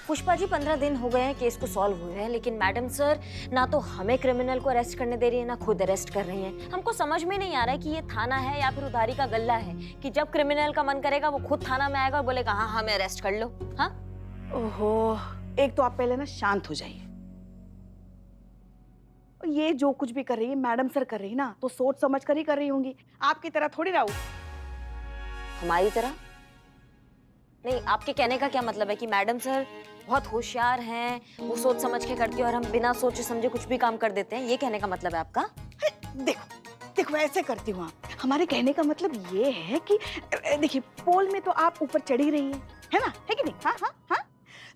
पुष्पा जी 15 दिन हो गए हैं केस को सॉल्व हुए हैं, लेकिन मैडम सर ना तो हमें क्रिमिनल को अरेस्ट करने दे रही है ना खुद अरेस्ट कर रही हैं। हमको समझ में नहीं आ रहा है कि ये थाना है या फिर उधारी का गल्ला है कि जब क्रिमिनल का मन करेगा वो खुद थाना में आएगा और बोलेगा हाँ हमें अरेस्ट कर लो। हाँ ओहो, एक तो आप पहले ना शांत हो जाइए। ये जो कुछ भी कर रही है मैडम सर कर रही ना तो सोच समझ कर ही कर रही होंगी, आपकी तरह थोड़ी रहूं। हमारी तरह नहीं। आपके कहने का क्या मतलब है कि मैडम सर बहुत होशियार हैं, वो सोच समझ के करती है और हम बिना सोचे समझे कुछ भी काम कर देते हैं, ये कहने का मतलब है आपका? देखो देखो ऐसे करती हूँ आप, हमारे कहने का मतलब ये है कि देखिए पोल में तो आप ऊपर चढ़ी रही है ना, है कि नहीं? हाँ हाँ हाँ।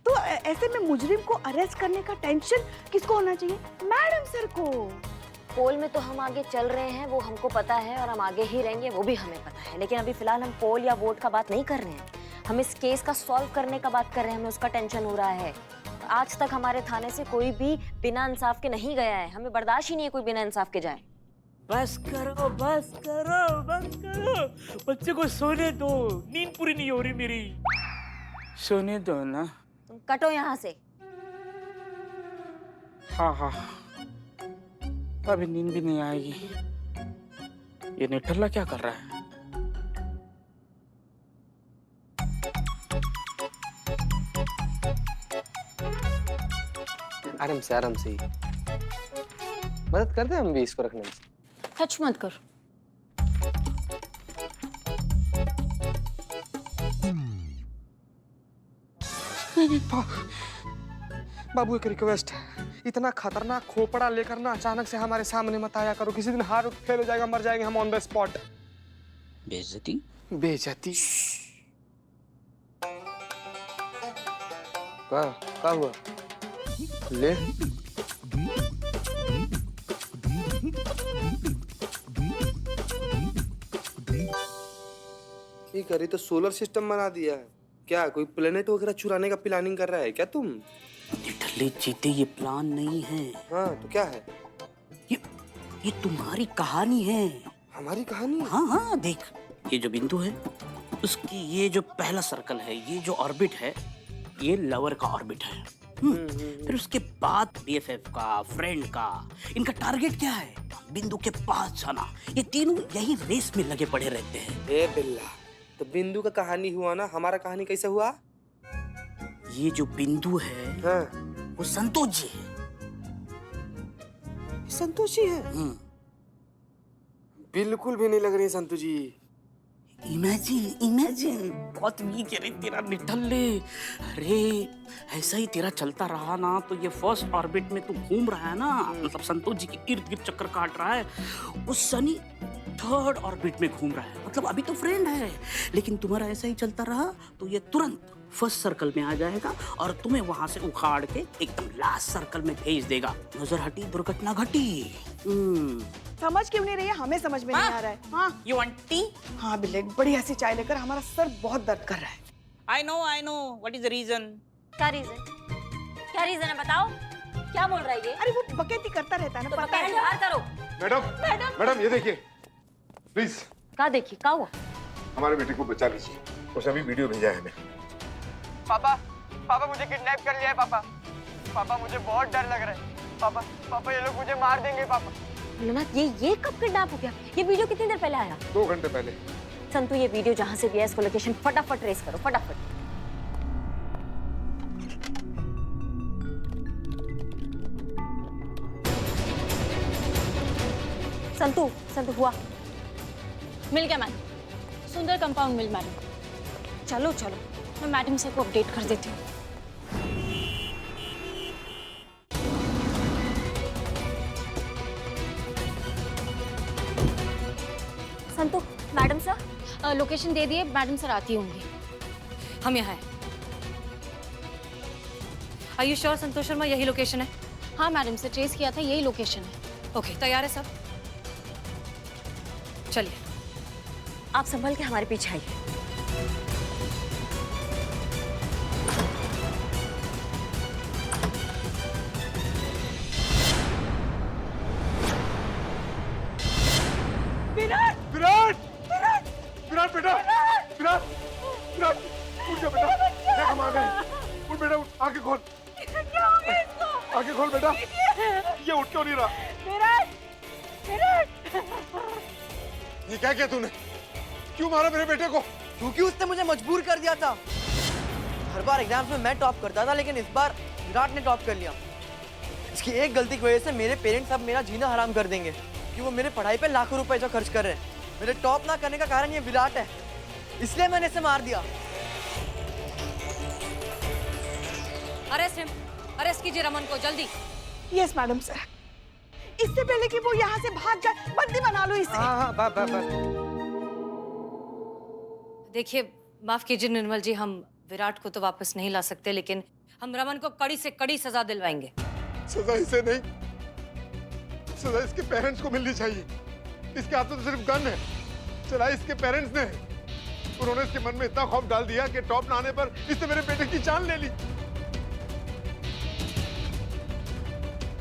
तो ऐसे में मुजरिम को अरेस्ट करने का टेंशन किसको होना चाहिए? मैडम सर को। पोल में तो हम आगे चल रहे हैं, वो हमको पता है और हम आगे ही रहेंगे, वो भी हमें पता है, लेकिन अभी फिलहाल हम पोल या वोट का बात नहीं कर रहे हैं। हम इस केस का सॉल्व करने का बात कर रहे हैं, हमें उसका टेंशन हो रहा है। आज तक हमारे थाने से कोई भी बिना इंसाफ के नहीं गया है, हमें बर्दाश्त ही नहीं है कोई बिना इंसाफ के जाए। बस करो बस करो बस करो, बच्चे को सोने दो, नींद पूरी नहीं हो रही मेरी। सोने दो ना। तुम कटो यहाँ से। हाँ हाँ, अभी नींद भी नहीं आएगी। ये निठल्ला क्या कर रहा है? आराम से ही मदद करते हैं हम भी इसको रखने में। टच मत कर। बाबू एक रिक्वेस्ट है, इतना खतरनाक खोपड़ा लेकर ना अचानक से हमारे सामने मत आया करो, किसी दिन हार्ट फेल हो जाएगा, मर जाएंगे हम ऑन द स्पॉट। बेइज्जती बेइज्जती क्या हुआ? ले ये करी तो सोलर सिस्टम बना दिया है क्या? कोई प्लेनेट वगैरह चुराने का प्लानिंग कर रहा है क्या तुम? निठल्ले चीते, ये प्लान नहीं है। हाँ तो क्या है? ये तुम्हारी कहानी है। हमारी कहानी? हाँ हाँ, देख ये जो बिंदु है उसकी ये जो पहला सर्कल है, ये जो ऑर्बिट है, ये लवर का ऑर्बिट है। फिर उसके बाद बीएफएफ का, फ्रेंड का, इनका टारगेट क्या है? बिंदु के पास जाना। ये तीनों यही रेस में लगे पड़े रहते हैं। ए बिल्ला, तो बिंदु का कहानी हुआ ना, हमारा कहानी कैसे हुआ? ये जो बिंदु है हाँ। वो संतोष जी है। संतोष जी है? बिल्कुल भी नहीं लग रही संतोष जी। इमेजिन बहुत वीक है रे तेरा निठल्ले। अरे ऐसा ही तेरा चलता रहा ना तो ये फर्स्ट ऑर्बिट में तू घूम रहा है ना, मतलब संतोष जी के इर्द गिर्द चक्कर काट रहा है, उस सनी थर्ड ऑर्बिट में घूम रहा है। मतलब अभी तो फ्रेंड है, लेकिन तुम्हारा ऐसा ही चलता रहा तो ये तुरंत फर्स्ट सर्कल में आ जाएगा और तुम्हें वहां से उखाड़ के एकदम लास्ट सर्कल में भेज देगा। नजर हटी दुर्घटना घटी। समझ क्यों नहीं रही है? हमें समझ में नहीं आ रहा है। हाँ यू वांट टी? हाँ बिल्ले, बढ़िया सी चाय लेकर, हमारा सर बहुत दर्द कर रहा है। I know what is the reason. क्या रीजन? क्या रीजन है बताओ? क्या बोल रहा है ये? अरे वो बकैती करता रहता है ना, तो पता है। बाहर करो। मैडम ये देखिए प्लीज, क्या देखिए? क्या हुआ? हमारे बेटे को बचा लीजिए, उसने अभी वीडियो भेजा है हमें। पापा मुझे किडनैप कर लिया है पापा मुझे बहुत डर लग रहा है पापा ये लोग मुझे मार देंगे पापा। भोलेनाथ, ये कब किडनैप हो गया? ये वीडियो कितनी देर पहले आया? 2 घंटे पहले। संतु ये वीडियो जहां से भी है इसको लोकेशन फटाफट ट्रेस करो, फटाफट। संतु हुआ? मिल गया मैडम, सुंदर कंपाउंड मिल मैडम। चलो मैं मैडम से को अपडेट कर देती हूँ। संतु, मैडम सर लोकेशन दे दिए, मैडम सर आती होंगी। हम यहाँ हैं। Are you sure Santosh Sharma यही लोकेशन है? हाँ मैडम से ट्रेस किया था, यही लोकेशन है। ओके, तैयार है सब? चलिए। आप संभल के हमारे पीछे आइए। विराट बेटा, विराट उठ जा बेटा, देख हम आ गए। उठ बेटा उठ, आंखें खोल। क्या हो गया इसको? आंखें खोल बेटा। ये उठ क्यों नहीं रहा? विराट, विराट, ये क्या किया तूने? क्यों मारा मेरे बेटे को? क्योंकि उसने मुझे मजबूर कर दिया था। हर बार एग्जाम्स में मैं टॉप करता था, लेकिन इस बार विराट ने टॉप कर लिया। इसकी एक गलती की वजह से मेरे पेरेंट्स अब मेरा जीना हराम कर देंगे, कि वो मेरे पढ़ाई पे लाखों रुपए जो खर्च कर रहे हैं। मेरे टॉप ना करने का कारण ये विराट है, इसलिए मैंने इसे मार दिया। अरेस्ट हिम, अरेस्ट कीजिए रमन को जल्दी। Yes madam sir. इससे पहले कि वो यहाँ से भाग जाए, बंदी बना लो इसे। हाँ बस। देखिए, माफ कीजिए निर्मल जी, हम विराट को तो वापस नहीं ला सकते, लेकिन हम रमन को कड़ी से कड़ी सजा दिलवाएंगे। सजा इसे नहीं, सजा इसके पेरेंट्स को मिलनी चाहिए। इसके हाथ में तो सिर्फ गन है, चलाई इसके पेरेंट्स ने। उन्होंने इसके मन में इतना खौफ डाल दिया कि टॉप ना आने पर इसने मेरे बेटे की जान ले ली।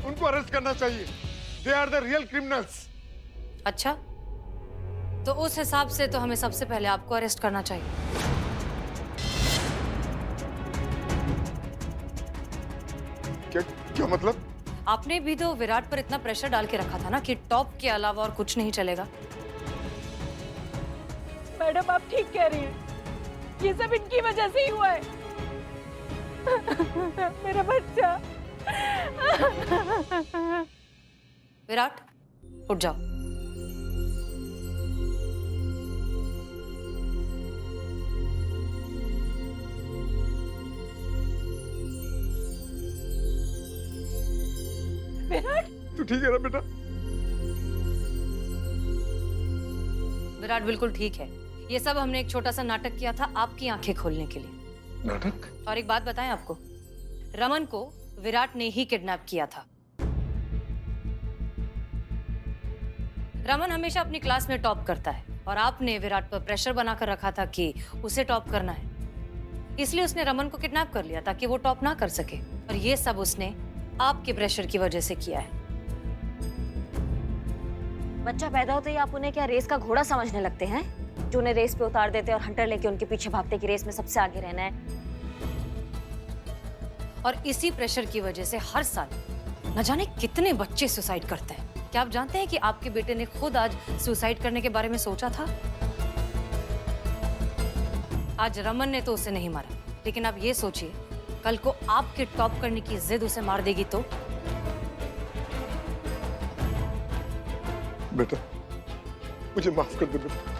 उनको अरेस्ट करना चाहिए। They are the real criminals. अच्छा, तो उस हिसाब से तो हमें सबसे पहले आपको अरेस्ट करना चाहिए। क्या मतलब? आपने भी तो विराट पर इतना प्रेशर डाल के रखा था ना कि टॉप के अलावा और कुछ नहीं चलेगा। मैडम आप ठीक कह रही हैं, ये सब इनकी वजह से ही हुआ है। मेरा बच्चा। विराट, उठ जाओ। विराट, तू ठीक है ना बेटा? विराट बिल्कुल ठीक है। ये सब हमने एक छोटा सा नाटक किया था आपकी आंखें खोलने के लिए। नाटक? और एक बात बताएं आपको, रमन को विराट ने ही किडनैप किया था। रमन हमेशा अपनी क्लास में टॉप करता है और आपने विराट पर प्रेशर बनाकर रखा था कि उसे टॉप करना है, इसलिए उसने रमन को किडनैप कर लिया ताकि वो टॉप ना कर सके। और ये सब उसने आपके प्रेशर की वजह से किया है। बच्चा पैदा होते ही आप उन्हें क्या रेस का घोड़ा समझने लगते हैं, जो उन्हें रेस पे उतार देते और हंटर लेके उनके पीछे भागते कि रेस में सबसे आगे रहना है। और इसी प्रेशर की वजह से हर साल न जाने कितने बच्चे सुसाइड करते हैं। क्या आप जानते हैं कि आपके बेटे ने खुद आज सुसाइड करने के बारे में सोचा था? आज रमन ने तो उसे नहीं मारा, लेकिन आप ये सोचिए, कल को आपके टॉप करने की जिद उसे मार देगी तो? बेटा मुझे माफ कर दे बेटा।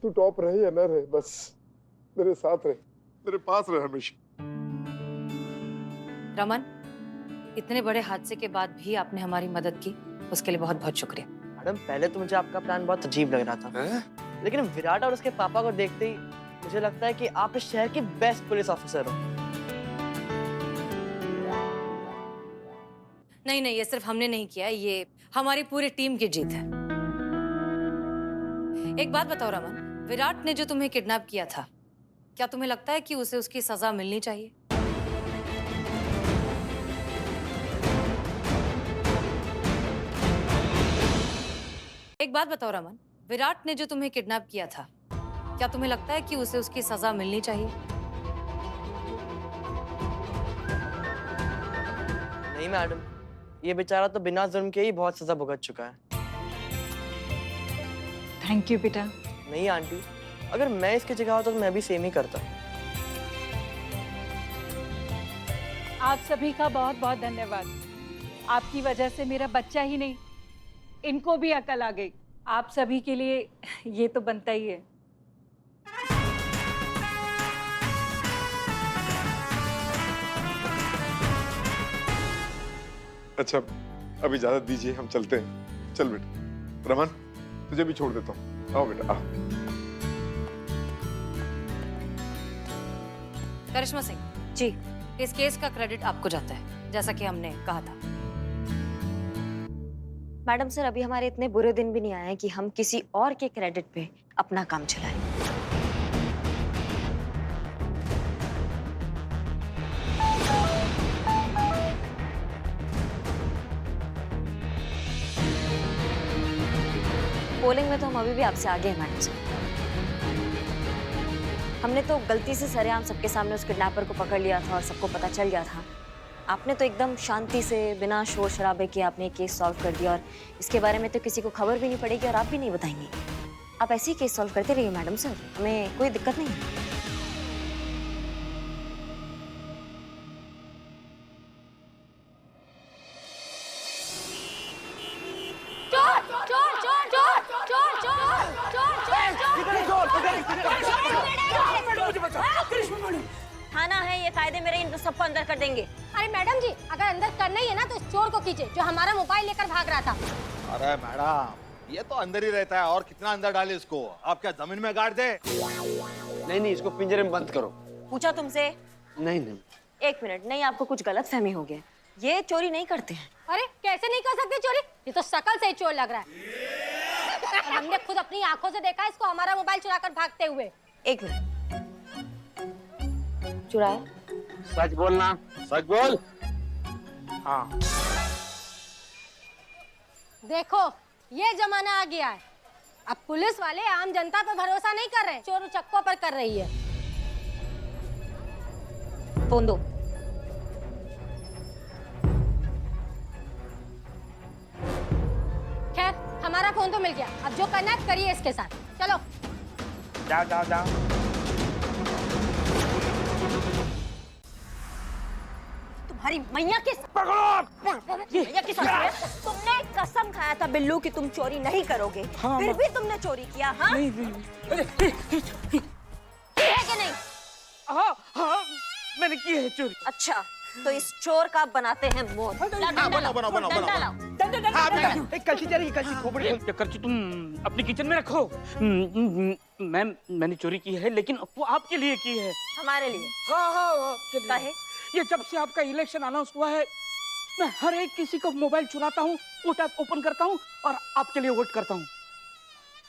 तू टॉप रहे या न रहे, बस मेरे साथ रहे, मेरे पास रहे हमेशा। रमन, इतने बड़े हादसे के बाद भी आपने हमारी मदद की, उसके लिए बहुत बहुत शुक्रिया। मैडम, पहले तो मुझे आपका प्लान बहुत अजीब लग रहा था, लेकिन विराट और उसके पापा को देखते ही मुझे लगता है कि आप इस शहर के बेस्ट पुलिस ऑफिसर हो। नहीं नहीं, ये सिर्फ हमने नहीं किया, ये हमारी पूरी टीम की जीत है। एक बात बताओ रमन, विराट ने जो तुम्हें किडनैप किया था, क्या तुम्हें लगता है कि उसे उसकी सजा मिलनी चाहिए? एक बात बताओ रमन, विराट ने जो तुम्हें किडनैप किया था, क्या तुम्हें लगता है कि उसे उसकी सजा मिलनी चाहिए? नहीं मैडम, ये बेचारा तो बिना जुर्म के ही बहुत सजा भुगत चुका है। थैंक यू बेटा। नहीं आंटी, अगर मैं इसकी जगह होता तो मैं भी सेम ही करता। आप सभी का बहुत बहुत धन्यवाद। आपकी वजह से मेरा बच्चा ही नहीं, इनको भी अकल आ गई। आप सभी के लिए ये तो बनता ही है। अच्छा अब इजाजत दीजिए, हम चलते हैं। चल बेटा। रमन तुझे भी छोड़ देता हूँ, आओ बेटा आओ। करिश्मा सिंह जी, इस केस का क्रेडिट आपको जाता है, जैसा कि हमने कहा था। मैडम सर, अभी हमारे इतने बुरे दिन भी नहीं आए कि हम किसी और के क्रेडिट पे अपना काम चलाएं। पोलिंग में तो हम अभी भी आपसे आगे हैं मैडम सर। हमने तो गलती से सरेआम सबके सामने उस किडनैपर को पकड़ लिया था और सबको पता चल गया था। आपने तो एकदम शांति से बिना शोर शराबे के आपने ये केस सॉल्व कर दिया और इसके बारे में तो किसी को खबर भी नहीं पड़ेगी और आप भी नहीं बताएंगे। आप ऐसे ही केस सॉल्व करते रहिए मैडम सर, हमें कोई दिक्कत नहीं है। थाना है ये, कायदे मेरे, इन सबको अंदर कर देंगे। अरे मैडम जी, अगर अंदर करना ही है ना तो इस चोर को कीजिए जो हमारा मोबाइल लेकर भाग रहा था। अरे मैडम, ये तो अंदर ही रहता है और कितना अंदर डाले इसको? आप क्या जमीन में गाड़ दे? नहीं, इसको पिंजरे में बंद करो। पूछा तुमसे? नहीं। एक मिनट, नहीं आपको कुछ गलत फहमी हो गया, ये चोरी नहीं करते हैं। अरे कैसे नहीं कर सकते चोरी? ये तो शकल से ही चोर लग रहा है। और हमने खुद अपनी आंखों से देखा इसको हमारा मोबाइल चुराकर भागते हुए। एक मिनट, चुराया? सच बोलना। सच बोल। हाँ। देखो ये जमाना आ गया है, अब पुलिस वाले आम जनता पर भरोसा नहीं कर रहे, चोर चक्कों पर कर रही है। फोन दो। खैर हमारा फोन तो मिल गया, अब जो करना है करिए इसके साथ। चलो जाओ। तुम्हारी मैया के मैया की साथ तुमने कसम खाया था बिल्लू कि तुम चोरी नहीं करोगे, फिर भी तुमने चोरी किया। हाँ नहीं। की है कि नहीं? हाँ, मैंने की है चोरी। अच्छा, तो इस चोर का बनाते हैं मौत। करची तुम अपनी किचन में रखो। मैंने चोरी की है, लेकिन वो आपके लिए की है। हमारे लिए? हाँ, काहे? ये जब से आपका इलेक्शन अनाउंस हुआ है, मैं हर एक किसी का मोबाइल चुराता हूँ, वोट ऐप ओपन करता हूँ और आपके लिए वोट करता हूँ।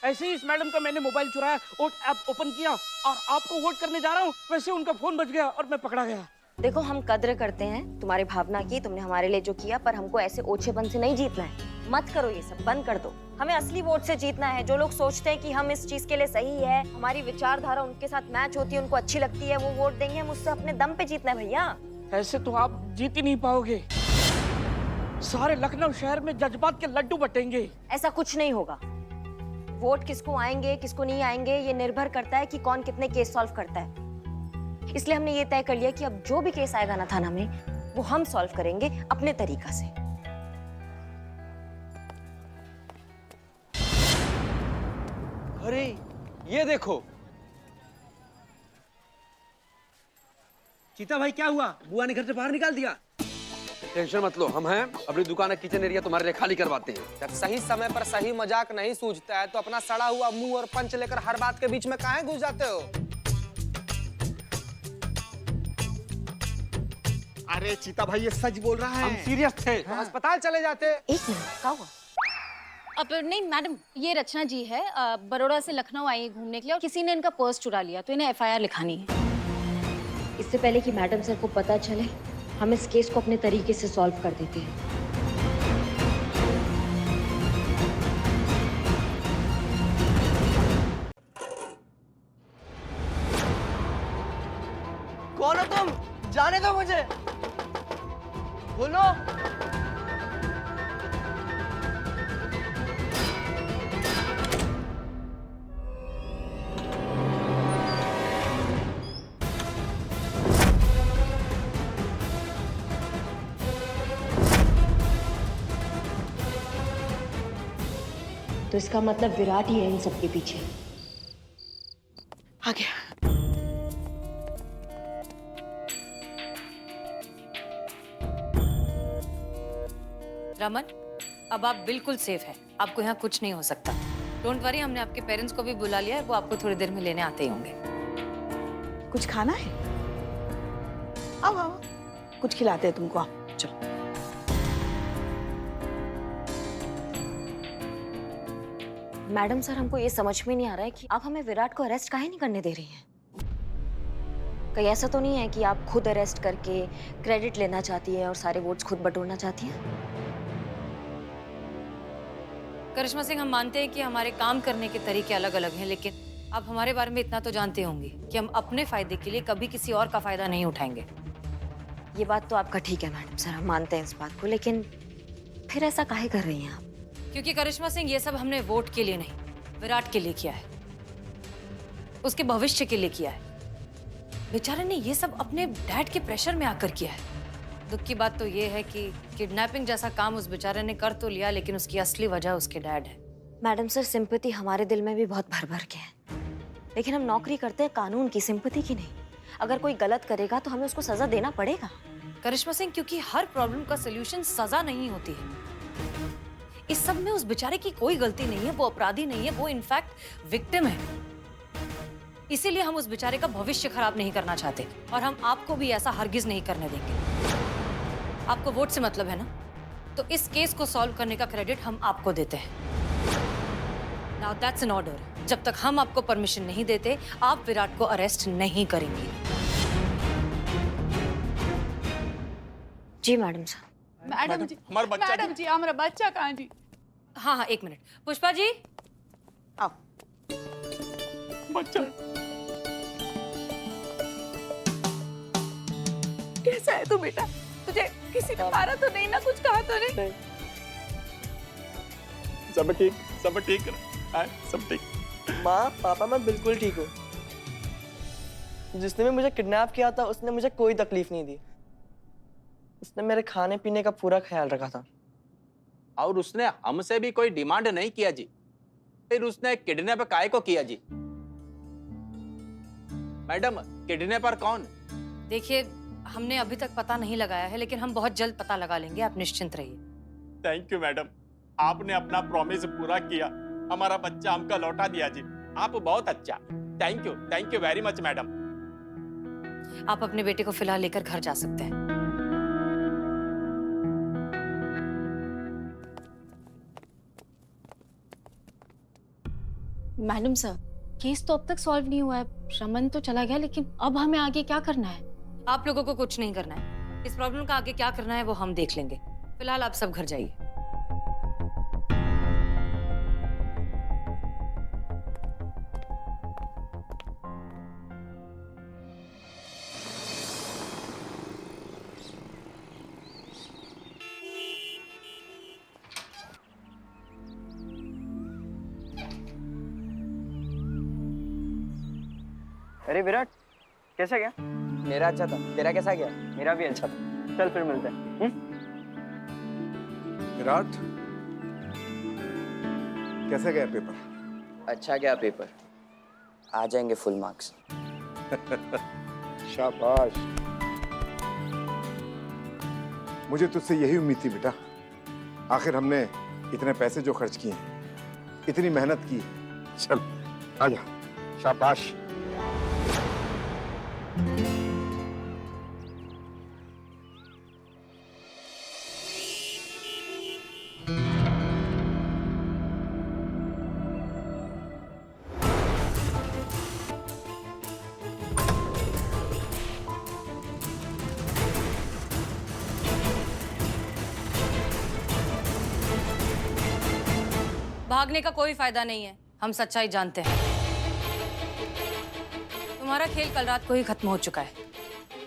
ऐसे ही इस मैडम का मैंने मोबाइल चुराया, वोट ऐप ओपन किया और आपको वोट करने जा रहा हूँ, वैसे उनका फोन बज गया और मैं पकड़ा गया। देखो, हम कद्र करते हैं तुम्हारी भावना की, तुमने हमारे लिए जो किया, पर हमको ऐसे ओछेपन से नहीं जीतना है। मत करो ये सब, बंद कर दो। हमें असली वोट से जीतना है। जो लोग सोचते हैं कि हम इस चीज के लिए सही है, हमारी विचारधारा उनके साथ मैच होती है, उनको अच्छी लगती है, वो वोट देंगे। हम उससे अपने दम पे जीतना है भैया। ऐसे तो आप जीत ही नहीं पाओगे। सारे लखनऊ शहर में जज्बात के लड्डू बटेंगे। ऐसा कुछ नहीं होगा। वोट किसको आएंगे किसको नहीं आएंगे ये निर्भर करता है कि कौन कितने केस सॉल्व करता है। इसलिए हमने ये तय कर लिया कि अब जो भी केस आएगा ना थाना में, वो हम सॉल्व करेंगे अपने तरीका से। अरे ये देखो। चीता भाई, क्या हुआ? बुआ ने घर से बाहर निकाल दिया? टेंशन मत लो, हम हैं। अपनी दुकान का किचन एरिया तुम्हारे लिए खाली करवाते हैं। जब सही समय पर सही मजाक नहीं सूझता है तो अपना सड़ा हुआ मुंह और पंच लेकर हर बात के बीच में काहे घुस जाते हो? अरे चीता भाई, ये सच बोल रहा है। हम सीरियस थे। तो अस्पताल चले जाते। एक मिनट, क्या हुआ? अब नहीं मैडम, ये रचना जी है, बड़ौदा से लखनऊ आई घूमने के लिए और किसी ने इनका पर्स चुरा लिया, तो इन्हें FIR लिखानी है। इससे पहले कि मैडम सर को पता चले, हम इस केस को अपने तरीके से सॉल्व कर देते हैं। कौन हो तुम? जाने दो मुझे। बोलो। तो इसका मतलब विराट ही है इन सबके पीछे। आ गया। रमन, अब आप बिल्कुल सेफ हैं। आपको यहाँ कुछ नहीं हो सकता। डोंट वरी, हमने आपके पेरेंट्स को भी बुला लिया है, वो आपको थोड़ी देर में लेने आते ही होंगे। कुछ खाना है? आओ आओ, कुछ खिलाते हैं तुमको। आओ चलो। मैडम सर, हमको ये समझ में नहीं आ रहा है कि आप हमें विराट को अरेस्ट काहे नहीं करने दे रही हैं। कहीं ऐसा तो नहीं है कि आप खुद अरेस्ट करके क्रेडिट लेना चाहती है और सारे वोट्स खुद बटोरना चाहती हैं? करिश्मा सिंह, हम मानते हैं कि हमारे काम करने के तरीके अलग अलग हैं, लेकिन आप हमारे बारे में इतना तो जानते होंगे कि हम अपने फायदे के लिए कभी किसी और का फायदा नहीं उठाएंगे। ये बात तो आपका ठीक है मैडम सर, हम मानते हैं इस बात को, लेकिन फिर ऐसा काहे कर रही हैं आप? क्योंकि करिश्मा सिंह ये सब हमने वोट के लिए नहीं, विराट के लिए किया है, उसके भविष्य के लिए किया है। बेचारे ने ये सब अपने डैड के प्रेशर में आकर किया है। दुख की बात तो ये है कि किडनैपिंग जैसा काम उस बेचारे ने कर तो लिया, लेकिन उसकी असली वजह उसके डैड है। मैडम सर, सिंपैथी हमारे दिल में भी बहुत भर भर के है, लेकिन हम नौकरी करते हैं कानून की, सिंपैथी की नहीं। अगर कोई गलत करेगा तो हमें उसको सजा देना पड़ेगा। करिश्मा सिंह, क्योंकि हर प्रॉब्लम का सलूशन सजा नहीं होती है। इस सब में उस बेचारे की कोई गलती नहीं है, वो अपराधी नहीं है, वो इनफैक्ट विक्टिम है। इसीलिए हम उस बेचारे का भविष्य खराब नहीं करना चाहते, और हम आपको भी ऐसा हरगिज नहीं करने देंगे। आपको वोट से मतलब है ना, तो इस केस को सॉल्व करने का क्रेडिट हम आपको देते हैं। Now that's an order. जब तक हम आपको परमिशन नहीं देते, आप विराट को अरेस्ट नहीं करेंगे। जी मैडम साहब। मैडम जी, हमारा बच्चा मैडम जी, हमारा बच्चा कहाँ जी? हाँ हाँ, एक मिनट। पुष्पा जी, आओ। बच्चा कैसा है तू बेटा? तुझे किसी ने मारा तो नहीं ना, कुछ कहा तो नहीं? सब ठीक, सब ठीक है, सब ठीक। माँ, पापा, मैं बिल्कुल ठीक हूँ। जिसने भी मुझे किडनैप किया था उसने मुझे कोई तकलीफ नहीं दी। उसने मेरे खाने पीने का पूरा ख्याल रखा था। और उसने हमसे भी कोई डिमांड नहीं किया जी। फिर उसने किडनैप काहे को किया जी? मैडम, किडनैपर कौन? देखिए, हमने अभी तक पता नहीं लगाया है, लेकिन हम बहुत जल्द पता लगा लेंगे, आप निश्चिंत रहिए। थैंक यू मैडम, आपने अपना प्रॉमिस पूरा किया, हमारा बच्चा हमको लौटा दिया जी। आप बहुत अच्छा। Thank you very much madam. आप अपने बेटे को फिलहाल लेकर घर जा सकते हैं। मैडम सर, केस तो अब तक सॉल्व नहीं हुआ है। रमन तो चला गया, लेकिन अब हमें आगे क्या करना है? आप लोगों को कुछ नहीं करना है। इस प्रॉब्लम का आगे क्या करना है वो हम देख लेंगे। फिलहाल आप सब घर जाइए। अरे विराट, कैसा गया? मेरा अच्छा था। तेरा कैसा गया? मेरा भी अच्छा था। चल फिर मिलते हैं। विराट, कैसे गया पेपर? अच्छा गया पेपर, आ जाएंगे फुल मार्क्स। शाबाश। मुझे तुझसे यही उम्मीद थी बेटा। आखिर हमने इतने पैसे जो खर्च किए, इतनी मेहनत की। चल आजा, शाबाश। भागने का कोई फायदा नहीं है, हम सच्चाई जानते हैं। तुम्हारा खेल कल रात को ही खत्म हो चुका है।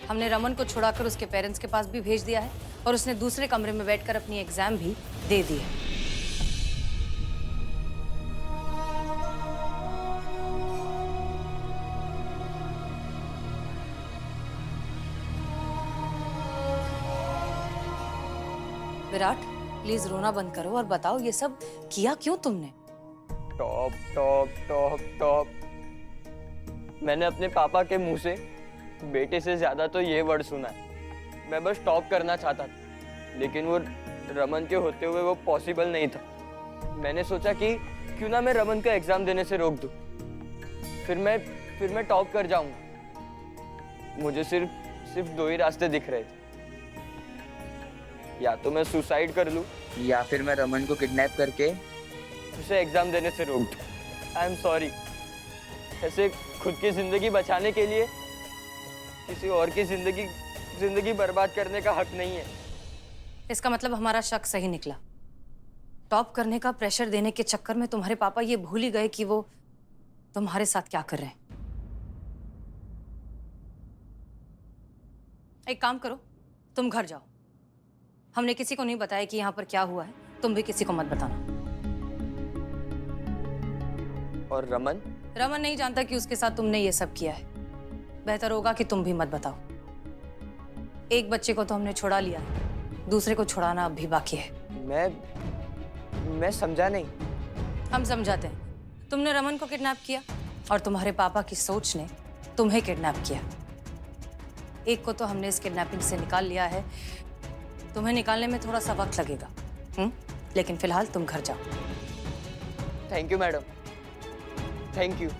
हमने रमन को छुड़ाकर उसके पेरेंट्स के पास भी भेज दिया है, और उसने दूसरे कमरे में बैठकर अपनी एग्जाम भी दे दी है। विराट, प्लीज रोना बंद करो और बताओ ये सब किया क्यों तुमने? Top top top top. मैंने अपने पापा के मुंह से बेटे से ज्यादा तो ये वर्ड सुना है। मैं बस टॉप करना चाहता था, लेकिन वो रमन के होते हुए वो पॉसिबल नहीं था। मैंने सोचा कि क्यों ना मैं रमन का एग्जाम देने से रोक दूं, फिर मैं टॉप कर जाऊंगा। मुझे सिर्फ दो ही रास्ते दिख रहे थे, या तो मैं सुसाइड कर लूं, या फिर मैं रमन को किडनैप करके उसे एग्जाम देने से रोक दूं। I am sorry. ऐसे खुद की जिंदगी बचाने के लिए किसी और की जिंदगी बर्बाद करने का हक नहीं है। इसका मतलब हमारा शक सही निकला। टॉप करने का प्रेशर देने के चक्कर में तुम्हारे पापा ये भूल ही गए कि वो तुम्हारे साथ क्या कर रहे हैं। एक काम करो, तुम घर जाओ। हमने किसी को नहीं बताया कि यहाँ पर क्या हुआ है, तुम भी किसी को मत बताना। और रमन? रमन नहीं जानता कि उसके साथ तुमने ये सब किया है। बेहतर होगा कि तुम भी मत बताओ। एक बच्चे को तो हमने छुड़ा लिया है, दूसरे को छुड़ाना अब भी बाकी है। मैं समझा नहीं। हम समझाते हैं। तुमने रमन को किडनैप किया और तुम्हारे पापा की सोच ने तुम्हें किडनैप किया। एक को तो हमने इस किडनैपिंग से निकाल लिया है, तुम्हें निकालने में थोड़ा सा वक्त लगेगा। लेकिन फिलहाल तुम घर जाओ। Thank you madam, thank you.